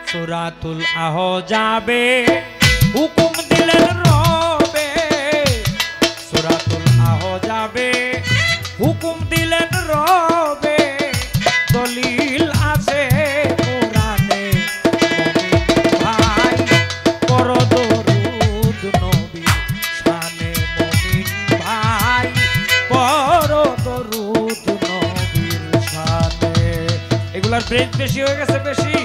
সূরাতুল আহজাবে হুকুম দিলেন রবে, সূরাতুল আহজাবে হুকুম দিলেন রবে, দলিল আছে কোরআনে মুমিন ভাই পড়ো দরুদ নবীর শানে, মুমিন ভাই পড়ো দরুদ নবীর শানে। এগুলার ব্রেক বেশি হয়ে গেছে, বেশি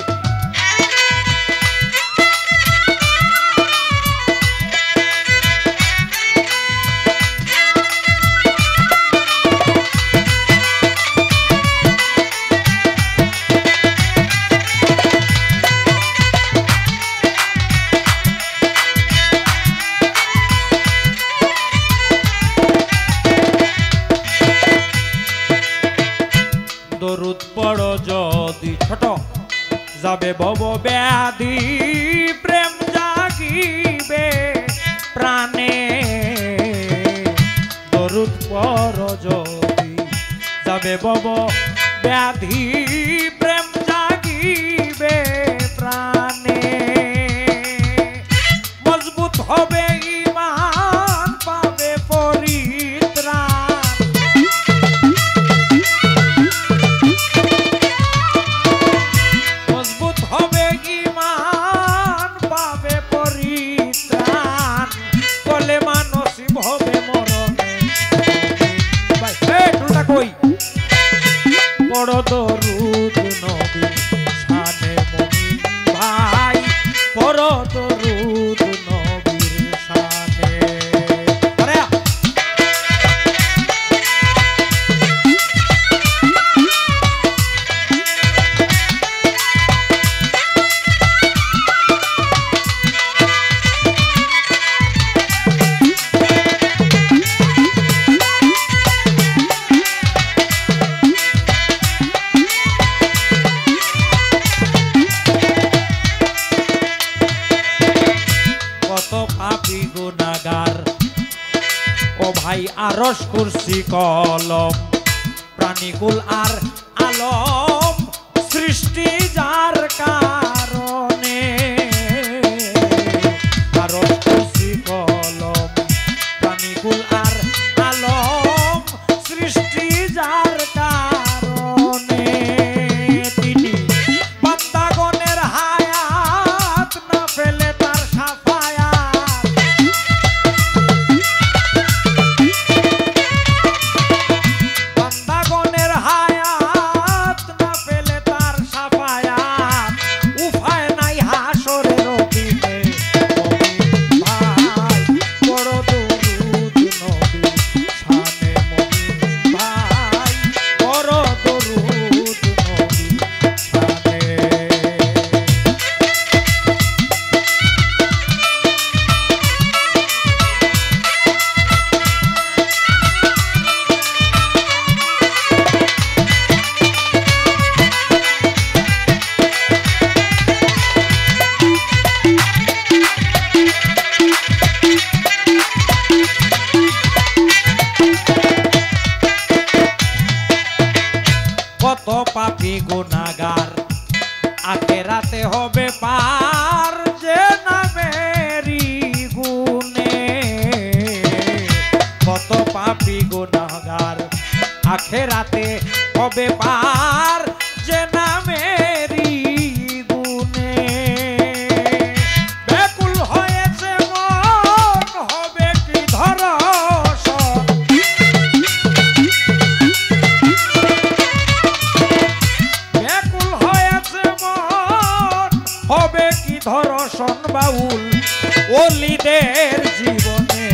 দরুদ পড়ো যদি ছোট যাবে ভব ব্যাধি, প্রেম জাগিবে প্রাণে। দরুদ পড়ো যদি যাবে ভব ব্যাধি, প্রেম জাগিবে প্রাণে। মজবুত হবে ঈমান পাবে পরিত্রাণ, মজবুত হবে ঈমান পাবে পরিত্রাণ, বলে মানসিব হবে মরণে। ভাই টোটা কই বড় দরুদ নবীর শানে, মুমিন ভাই বড় দরুদ নবীর শানে। আরে পাপী গুনাহগার ও ভাই আরশ কুরসি কলম, প্রাণীকুল আর আলম সৃষ্টি যার কারণে। আরশ কুরসি কলম প্রাণীকুল আর আলম সৃষ্টি যার কারণে। তিনি বান্দাগণের হায়াত না ফেলে তার সাফায়াত, বান্দাগণের হায়াত না ফেলে তার সাফায়াত, উপায় নাই হাসরের দিনে। মুমিন ভাই বড় দরুদ নবীর শানে, মুমিন ভাই বড় দরুদ নবীর শানে। কত পাপী গুনাহগার আখেরাতে হবে পার, যে নামেরই গুণে। কত পাপী গুনাহগার আখেরাতে হবে পার, যে নামেরই গুণে। ব্যাকুল হয়েছে মন হবে কি ধর্ষণ, ব্যাকুল হয়েছে মন হবে কি ধর্ষণ বাউল ওলিদের জীবনে।